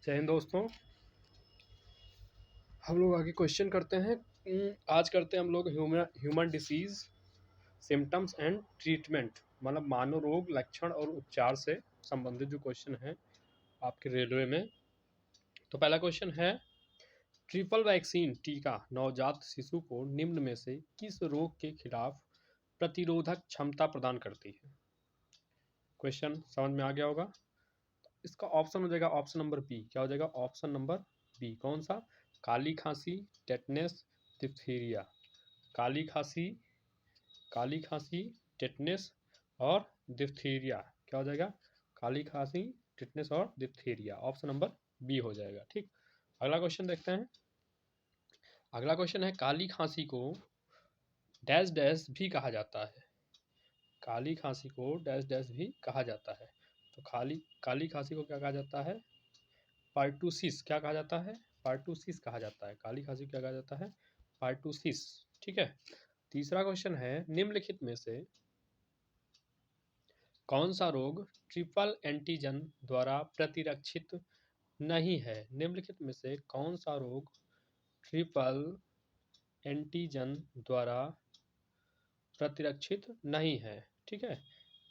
जय हिंद दोस्तों। हम लोग आगे क्वेश्चन करते हैं। आज करते हैं हम लोग human disease symptoms and treatment, मतलब मानव रोग लक्षण और उपचार से संबंधित जो क्वेश्चन है आपके रेलवे में। तो पहला क्वेश्चन है, ट्रिपल वैक्सीन टीका नवजात शिशु को निम्न में से किस रोग के खिलाफ प्रतिरोधक क्षमता प्रदान करती है। क्वेश्चन समझ में आ गया होगा। इसका ऑप्शन हो जाएगा ऑप्शन नंबर बी। क्या हो जाएगा? Option number B. कौन सा? काली खांसी, टेटनेस, डिप्थीरिया। काली खांसी, काली खांसी, टेटनेस और डिप्थीरिया। क्या हो जाएगा? काली खांसी, टेटनेस और डिप्थीरिया। ऑप्शन नंबर बी हो जाएगा। ठीक, अगला क्वेश्चन देखते हैं। अगला क्वेश्चन है, काली खांसी को डैश डैश भी कहा जाता है। काली खांसी को डैश डैश भी कहा जाता है। तो काली खांसी को क्या कहा जाता है? पार्टूसिस। क्या कहा जाता है? पार्टूसिस कहा जाता है। काली खांसी क्या कहा जाता है? पार्टूसिस। ठीक है। तीसरा क्वेश्चन है, निम्नलिखित में से कौन सा रोग ट्रिपल एंटीजन द्वारा प्रतिरक्षित नहीं है। निम्नलिखित में से कौन सा रोग ट्रिपल एंटीजन द्वारा प्रतिरक्षित नहीं है। ठीक है,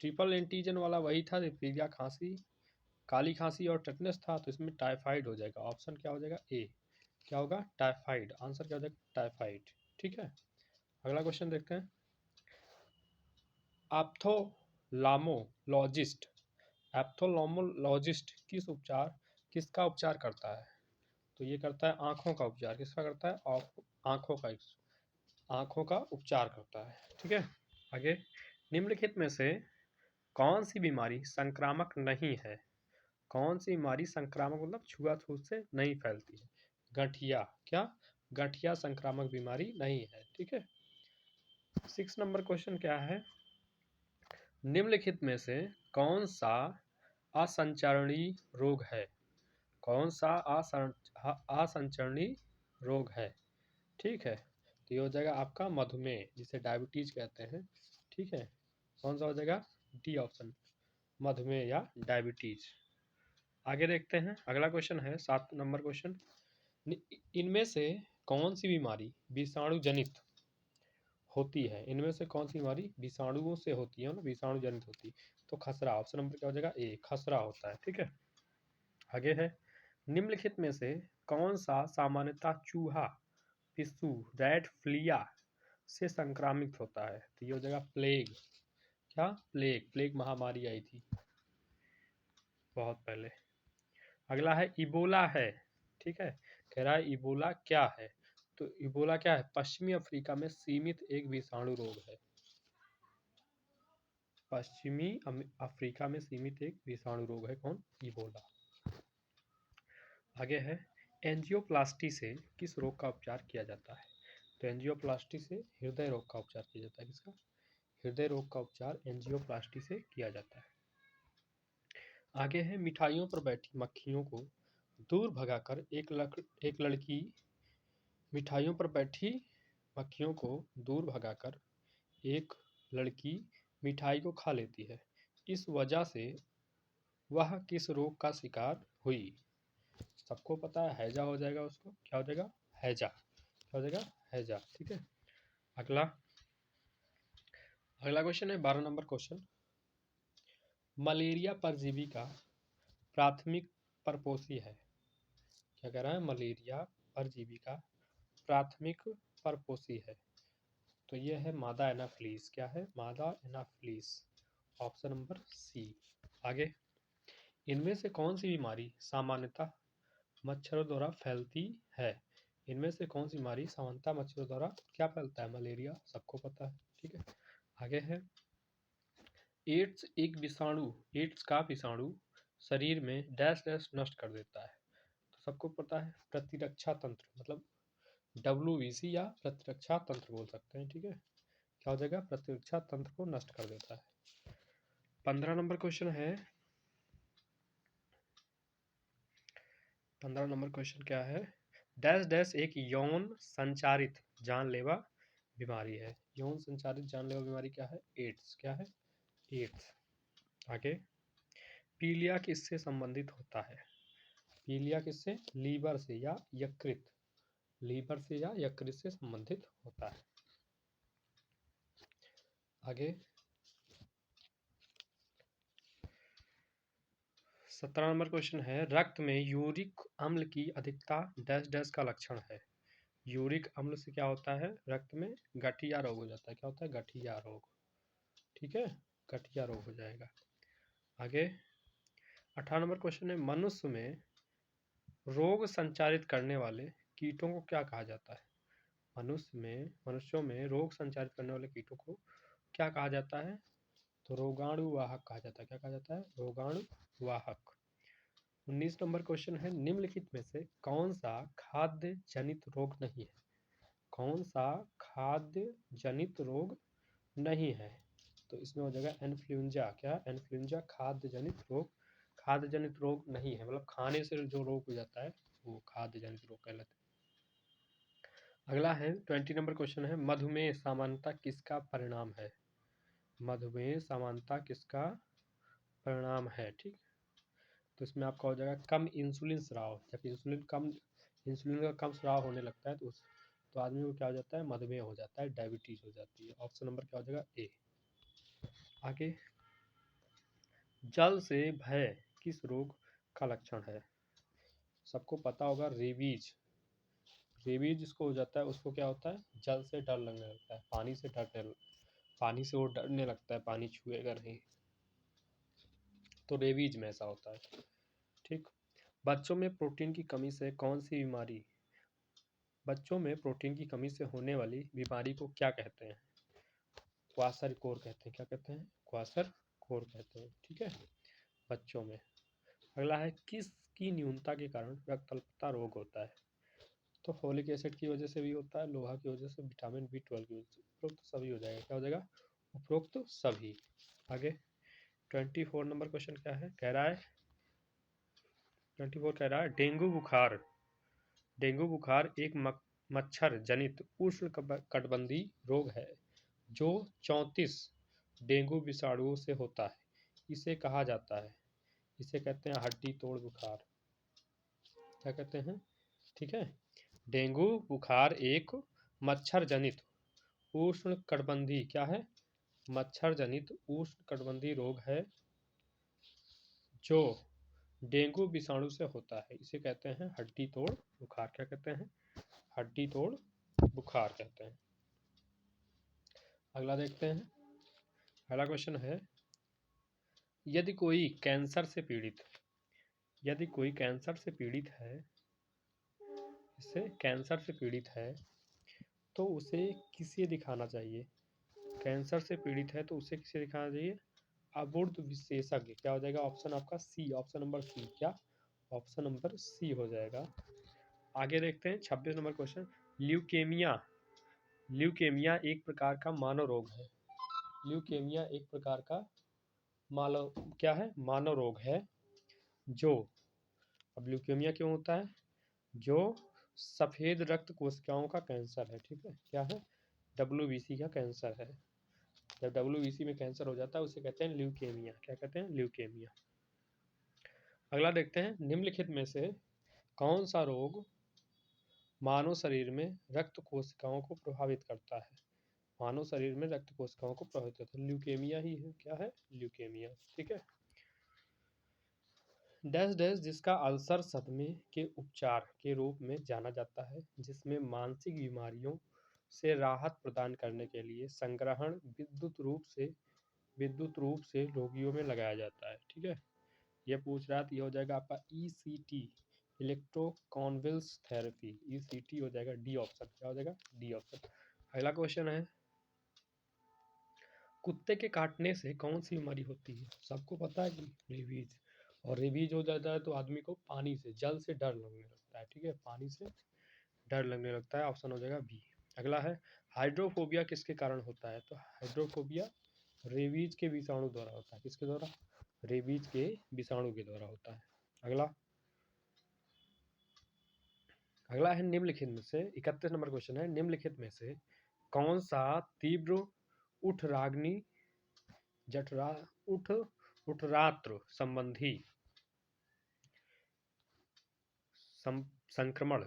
ट्रिपल एंटीजन वाला वही था, डिप्थीरिया, खांसी, काली खांसी और टेटनस था। तो इसमें टाइफाइड हो जाएगा। ऑप्शन क्या हो जाएगा? ए। क्या होगा? टाइफाइड। आंसर क्या हो जाएगा? टाइफाइड। ठीक है, अगला क्वेश्चन देखते हैं। एप्थोलामोलॉजिस्ट, एप्थोलामोलॉजिस्ट किसका उपचार करता है? तो ये करता है आंखों का उपचार। किसका करता है? आंखों का उपचार करता है। ठीक है, आगे, निम्नलिखित में से कौन सी बीमारी संक्रामक नहीं है। कौन सी बीमारी संक्रामक मतलब छुआछूत से नहीं फैलती है? गठिया। क्या? गठिया संक्रामक बीमारी नहीं है। ठीक है, 6 नंबर क्वेश्चन क्या है, निम्नलिखित में से कौन सा असंचरणीय रोग है। कौन सा असंचरणीय रोग है? ठीक है, तो ये हो जाएगा आपका मधुमेह, जिसे डायबिटीज कहते हैं। ठीक है, कौन सा हो जाएगा? डी ऑप्शन, मधुमेह या डायबिटीज। आगे देखते हैं, अगला क्वेश्चन है 7 नंबर क्वेश्चन, इनमें से कौन सी बीमारी विषाणु जनित होती है। इनमें से कौन सी बीमारी विषाणुओं से होती है ना, विषाणु जनित होती है। तो खसरा। ऑप्शन नंबर क्या हो जाएगा? ए, खसरा होता है। ठीक है, आगे है, निम्नलिखित में से कौन सा सामान्यतः चूहा, पिस्सू, रैट, फ्लिया से संक्रामित होता है। तो ये हो जाएगा प्लेग। क्या? प्लेग महामारी आई थी बहुत पहले। अगला है इबोला है। ठीक है, कह रहा है इबोला क्या है। तो इबोला क्या है? पश्चिमी अफ्रीका में सीमित एक विषाणु रोग है। पश्चिमी अफ्रीका में सीमित एक विषाणु रोग है। कौन? इबोला। आगे है, एंजियोप्लास्टी से किस रोग का उपचार किया जाता है। तो एंजियोप्लास्टी से हृदय रोग का उपचार किया जाता है। किसका? हृदय रोग का उपचार एंजियोप्लास्टी से किया जाता है। आगे है, मिठाइयों पर बैठी मक्खियों को दूर भगाकर एक लड़की, मिठाइयों पर बैठी मक्खियों को दूर भगाकर एक लड़की मिठाई को खा लेती है। इस वजह से वह किस रोग का शिकार हुई। सबको पता है, हैजा हो जाएगा उसको। क्या हो जाएगा? हैजा। क्या हो जाएगा? हैजा। ठीक है, अगला अगला क्वेश्चन है 12 नंबर क्वेश्चन, मलेरिया परजीवी का प्राथमिक परपोषी है। क्या कह रहा है? मलेरिया परजीवी का प्राथमिक परपोषी है। तो यह है मादा एनाफ्लीस। क्या है? मादा एनाफ्लीस। Option number C. आगे, इनमें से कौन सी बीमारी सामान्यतः मच्छरों द्वारा फैलती है। इनमें से कौन सी बीमारी सामान्यतः मच्छरों द्वारा क्या फैलता है? मलेरिया, सबको पता है। ठीक है, आगे है, एड्स एक विषाणु, एड्स का विषाणु शरीर में डैश डैश नष्ट कर देता है। तो सबको पता है, प्रतिरक्षा तंत्र, मतलब WBC या प्रतिरक्षा तंत्र बोल सकते हैं। ठीक है, क्या हो जाएगा? प्रतिरक्षा तंत्र को नष्ट कर देता है। 15 नंबर क्वेश्चन है, 15 नंबर क्वेश्चन क्या है, डैश डैश एक यौन संचारित जानलेवा बीमारी है। यौन संचारित जानलेवा बीमारी क्या है? एड्स। क्या है? एड्स। आगे, पीलिया किससे संबंधित होता है। पीलिया किससे? लीवर से या यकृत, लीवर से या यकृत से संबंधित होता है। आगे 17 नंबर क्वेश्चन है, रक्त में यूरिक अम्ल की अधिकता डैश डैश का लक्षण है। यूरिक अम्ल से क्या होता है? रक्त में गठिया रोग हो जाता है। क्या होता है? गठिया रोग। ठीक है, गठिया रोग हो जाएगा। आगे 18 नंबर क्वेश्चन है, मनुष्य में रोग संचारित करने वाले कीटों को क्या कहा जाता है? मनुष्यों में रोग संचारित करने वाले कीटों को क्या कहा जाता है? तो रोगाणुवाहक कहा जाता है। क्या कहा जाता है? रोगाणुवाहक। 19 नंबर क्वेश्चन है, निम्नलिखित में से कौन सा खाद्य जनित रोग नहीं है? कौन सा खाद्य जनित रोग नहीं है? तो इसमें हो जाएगा इन्फ्लुएंजा। क्या? इन्फ्लुएंजा खाद्य जनित रोग, खाद्य जनित रोग नहीं है, मतलब खाने से जो रोग हो जाता है वो खाद्य जनित रोग कहलाता है। अगला है 20 नंबर क्वेश्चन है, मधुमेह सामान्यता किसका परिणाम है? मधुमेह सामान्यता किसका परिणाम है? ठीक, तो इसमें आपका हो जाएगा कम इंसुलिन स्राव। जब इंसुलिन का कम स्राव होने लगता है तो आदमी को क्या हो जाता है? मधुमेह हो जाता है, डायबिटीज हो जाती है। ऑप्शन नंबर क्या हो जाएगा? ए। आगे, जल से भय किस रोग का लक्षण है? सबको पता होगा, रेबीज। रेबीज जिसको हो जाता है उसको क्या होता है? जल से डर लगने लगता है, पानी से वो डरने लगता है, पानी छुएगा नहीं, तो रेबीज में ऐसा होता है। ठीक, बच्चों में प्रोटीन की कमी से कौन सी बीमारी, बच्चों में प्रोटीन की कमी से होने वाली बीमारी को क्या कहते हैं? क्वाशरकोर कहते हैं। क्या कहते हैं? क्वाशरकोर कहते हैं। ठीक है, बच्चों में। अगला है, किसकी न्यूनता के कारण रक्त अल्पता रोग होता है? तो फोलिक एसिड की वजह से भी होता है, लोहा की वजह से, विटामिन B12 की वजह से, उपरोक्त सभी हो जाएगा। क्या हो जाएगा? उपरोक्त सभी। आगे 24 नंबर क्वेश्चन क्या है? कह रहा है 24 कह रहा है, डेंगू बुखार एक मच्छर जनित उष्ण कटिबंधीय रोग है जो 34 डेंगू विषाणुओं से होता है। इसे कहा जाता है, इसे कहते हैं हड्डी तोड़ बुखार। क्या कहते हैं? ठीक है, डेंगू बुखार एक मच्छर जनित उष्ण कटिबंधीय, क्या है? मच्छर जनित उष्ण कटिबंधीय रोग है जो डेंगू विषाणु से होता है। इसे कहते हैं हड्डी तोड़ बुखार। क्या कहते हैं? हड्डी तोड़ बुखार कहते हैं। अगला देखते हैं। अगला क्वेश्चन है, यदि कोई कैंसर से पीड़ित है, इससे कैंसर से पीड़ित है तो उसे किसे दिखाना चाहिए? कैंसर से पीड़ित है तो उसे किसे दिखाना चाहिए? अर्बुद विशेषज्ञ। क्या हो जाएगा? ऑप्शन आपका सी, ऑप्शन नंबर सी। क्या? ऑप्शन नंबर सी हो जाएगा। आगे देखते हैं 26 नंबर क्वेश्चन, ल्यूकेमिया एक प्रकार का मानव रोग है। ल्यूकेमिया एक प्रकार का क्या है? मानव रोग है जो, अब ल्यूकेमिया क्यों होता है? जो सफेद रक्त कोशिकाओं का कैंसर है। ठीक है, क्या है? WBC का कैंसर है। जब WBC में कैंसर हो जाता है उसे कहते हैं ल्यूकेमिया। क्या कहते हैं? ल्यूकेमिया। अगला देखते हैं, निम्नलिखित में से कौन सा रोग मानव शरीर में रक्त कोशिकाओं को प्रभावित करता है? मानव शरीर में रक्त कोशिकाओं को प्रभावित करता है, ल्यूकेमिया ही है। क्या है? ल्यूकेमिया। ठीक है, डैश डैश जिसका अल्सर सदमे के उपचार के रूप में जाना जाता है, जिसमें मानसिक बीमारियों से राहत प्रदान करने के लिए संग्रहण विद्युत रूप से रोगियों में लगाया जाता है। ठीक है, यह पूछ रहा है तो यह हो जाएगा आपका ECT, इलेक्ट्रोकॉन्वल्स थेरेपी। ECT हो जाएगा डी ऑप्शन। क्या हो जाएगा? D option. अगला क्वेश्चन है, कुत्ते के काटने से कौन सी बीमारी होती है? सबको पता है कि रेबीज, और रेबीज हो जाता है तो आदमी को पानी से, जल से डर लगने लगता है। ठीक है, पानी से डर लगने लगता है। ऑप्शन हो जाएगा बी। अगला है, हाइड्रोफोबिया किसके कारण होता है? तो हाइड्रोफोबिया रेबीज के विषाणु द्वारा होता है। किसके द्वारा? रेबीज के विषाणु के द्वारा होता है। अगला है, निम्नलिखित में से 31 नंबर क्वेश्चन है, निम्नलिखित में से कौन सा तीव्र उठराग्नि उठरात्र संबंधी संक्रमण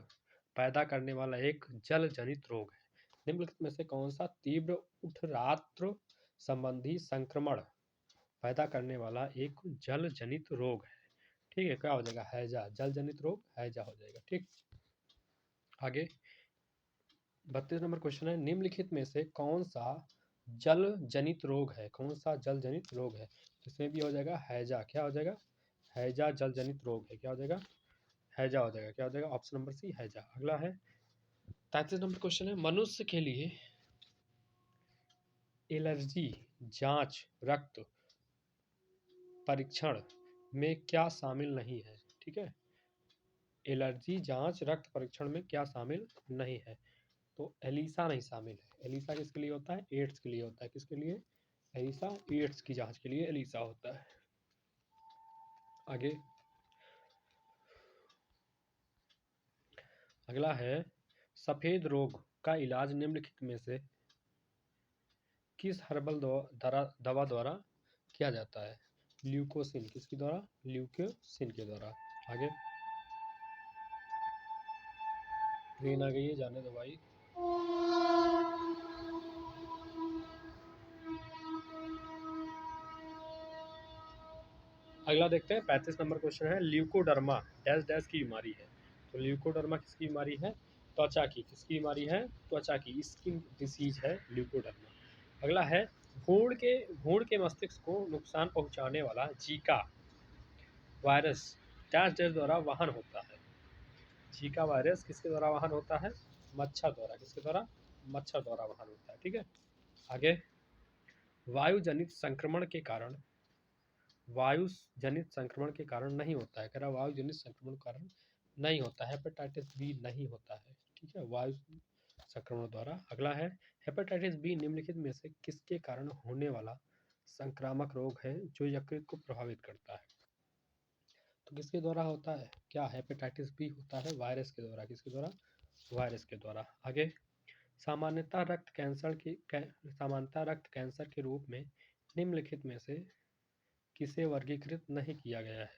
पैदा करने वाला एक जल जनित रोग है। निम्नलिखित में से कौन सा तीव्र उठरात्र संबंधी संक्रमण पैदा करने वाला एक जल जनित रोग है? ठीक है, क्या हो जाएगा? हैजा। जल जनित रोग हैजा हो जाएगा। ठीक, आगे 32 नंबर क्वेश्चन है, निम्नलिखित में से कौन सा जल जनित रोग है? कौन सा जल जनित रोग है? इसमें भी हो जाएगा हैजा। क्या हो जाएगा? हैजा जल जनित रोग है। क्या हो जाएगा? हैजा हो जाएगा। क्या हो जाएगा? ऑप्शन नंबर सी हैजा। अगला है 33 नंबर क्वेश्चन है, मनुष्य के लिए एलर्जी जांच रक्त परीक्षण में क्या शामिल नहीं है? ठीक है, एलर्जी जांच रक्त परीक्षण में क्या शामिल नहीं है? तो एलिसा नहीं शामिल है। एलिसा किसके लिए होता है? एड्स के लिए होता है। किसके लिए? एलिसा एड्स की जांच के लिए एलिसा होता है। आगे अगला है, सफेद रोग का इलाज निम्नलिखित में से किस हर्बल दवा द्वारा किया जाता है? ल्यूकोसिन। किसके द्वारा? ल्यूकोसिन के द्वारा। आगे ट्रेन आ गई है, जाने दो भाई। अगला देखते हैं 35 नंबर क्वेश्चन है, ल्यूकोडर्मा डैश डैश की बीमारी है। तो ल्यूकोडर्मा किसकी बीमारी है? त्वचा की। किसकी बीमारी है? त्वचा की। स्किन डिसीज है ल्यूकोडर्मा। अगला है, भ्रूण के मस्तिष्क को नुकसान पहुंचाने वाला जीका वायरस डैश डैश द्वारा वाहन होता है। जीका वायरस किसके द्वारा वाहन होता है? मच्छर द्वारा। किसके द्वारा? मच्छर द्वारा वाहन होता है। ठीक है, आगे वायु जनित संक्रमण के कारण वायु जनित संक्रमण के कारण नहीं होता है। कह रहा वायु जनित संक्रमण के कारण नहीं होता है। हेपेटाइटिस बी नहीं होता है। ठीक है, वायु संक्रमण द्वारा। अगला है, हेपेटाइटिस बी निम्नलिखित में से किसके कारण होने वाला संक्रामक रोग है जो यकृत को प्रभावित करता है? तो किसके द्वारा होता है? क्या हेपेटाइटिस बी होता है? वायरस के द्वारा। किसके द्वारा? वायरस के द्वारा। आगे सामान्यतः रक्त कैंसर के रूप में निम्नलिखित में से किसे वर्गीकृत नहीं किया गया है?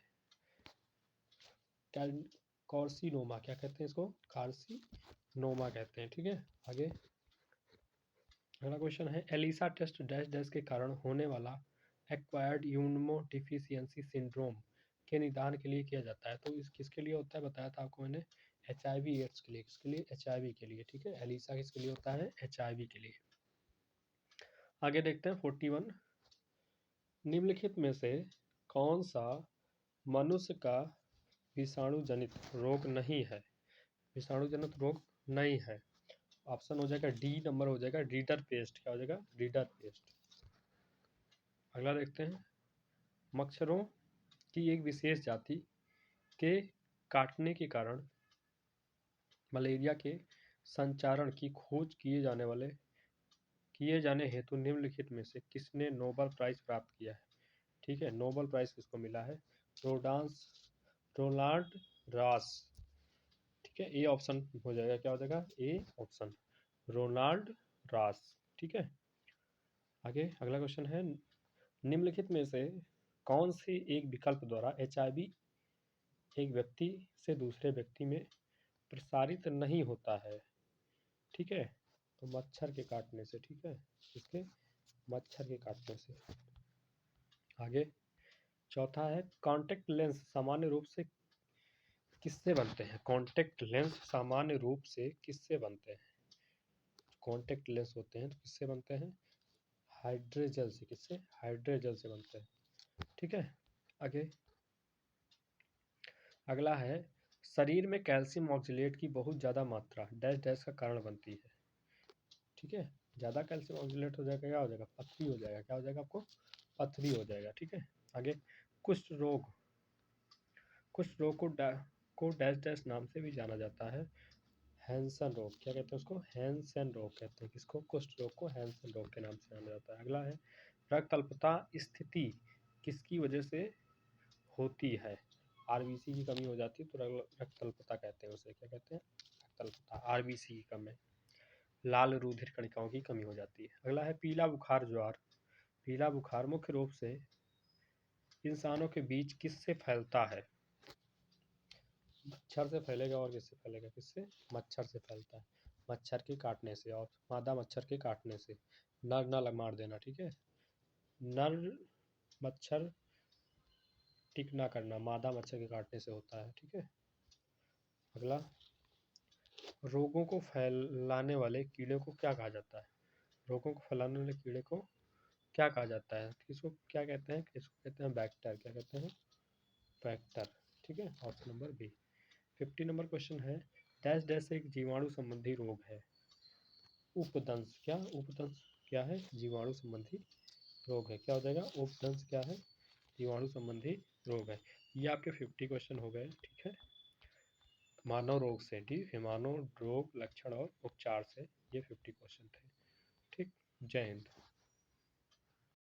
कार्सिनोमा। क्या कहते हैं इसको? कार्सिनोमा कहते हैं। ठीक है, आगे अगला क्वेश्चन है, एलिसा टेस्ट डैश डैश के कारण होने वाला एक्वायर्ड इम्यूनोडिफिशियंसी सिंड्रोम के निदान के लिए किया जाता है। तो इस किसके लिए होता है? बताया था आपको मैंने, HIV एड्स के लिए। किसके लिए? HIV के लिए। ठीक है, एलिसा किसके लिए होता है? HIV के लिए। आगे देखते हैं 41, निम्नलिखित में से कौन सा मनुष्य का विषाणु जनित रोग नहीं है? विषाणु जनित रोग नहीं है। ऑप्शन हो जाएगा डी नंबर, हो जाएगा रीडर पेस्ट। क्या हो जाएगा? Reader paste. अगला देखते हैं, मच्छरों की एक विशेष जाति के काटने के कारण मलेरिया के संचारण की खोज किए जाने हेतु निम्नलिखित में से किसने नोबेल प्राइज प्राप्त किया है? ठीक है, नोबेल प्राइज किसको मिला है? Ronald Ross. ठीक है, ए ऑप्शन हो जाएगा। क्या हो जाएगा? A option, Ronald Ross. ठीक है, आगे अगला क्वेश्चन है, निम्नलिखित में से कौन से एक विकल्प द्वारा HIV एक व्यक्ति से दूसरे व्यक्ति में प्रसारित नहीं होता है? ठीक है, तो मच्छर के काटने से। ठीक है, इसके मच्छर के काटने से। आगे चौथा है, कॉन्टेक्ट लेंस सामान्य रूप से किससे बनते हैं? कॉन्टेक्ट लेंस सामान्य रूप से किससे बनते हैं? कॉन्टेक्ट लेंस होते हैं तो किससे बनते हैं? हाइड्रोजेल से। किससे? हाइड्रोजेल से बनते हैं। ठीक है, आगे अगला है, शरीर में कैल्शियम ऑक्जेलेट की बहुत ज़्यादा मात्रा डैश डैश का कारण बनती है। ठीक है, ज़्यादा कैल्शियम ऑक्जेलेट हो जाएगा, क्या हो जाएगा? पथरी हो जाएगा। क्या हो जाएगा? आपको पथरी हो जाएगा। ठीक है, आगे कुष्ठ रोग को डैश डैश नाम से भी जाना जाता है। हैंसन रोग। क्या कहते हैं उसको? हैंसन रोग कहते हैं। किसको? कुष्ठ रोग को हैंसन रोग के नाम से जाना जाता है। अगला है, रक्त अल्पता स्थिति किसकी वजह से होती है? RBC की कमी हो जाती है तो रक्त अल्पता कहते हैं उसे। क्या कहते हैं? रक्त अल्पता। RBC की कमी, लाल रुधिर कणिकाओं की कमी हो जाती है। अगला है, पीला बुखार ज्वार। पीला बुखार मुख्य रूप से इंसानों के बीच किससे फैलता है? मच्छर से फैलेगा और किससे फैलेगा? किससे? मच्छर से फैलता है। मच्छर के काटने से और मादा मच्छर के काटने से। नर ना मार देना, ठीक है। नर मच्छर टिक ना करना मादा मच्छर के काटने से होता है, ठीक है। अगला, रोगों को फैलाने वाले कीड़े को क्या कहा जाता है? रोगों को फैलाने वाले कीड़े को क्या कहा जाता है? किसको क्या कहते हैं? किसको कहते हैं? बैक्टर। क्या कहते हैं? बैक्टर, ठीक है। Option number B. 50 number question है, डैश डैश एक जीवाणु संबंधी रोग है। उपदंश। क्या? उपदंश क्या है? जीवाणु संबंधी रोग है। क्या हो जाएगा? उपदंश क्या है? जीवाणु संबंधी रोग है। ये आपके 50 क्वेश्चन हो गए, ठीक है। मानव रोग से, ठीक है, मानव रोग लक्षण और उपचार से ये 50 क्वेश्चन थे, ठीक। जय हिंद।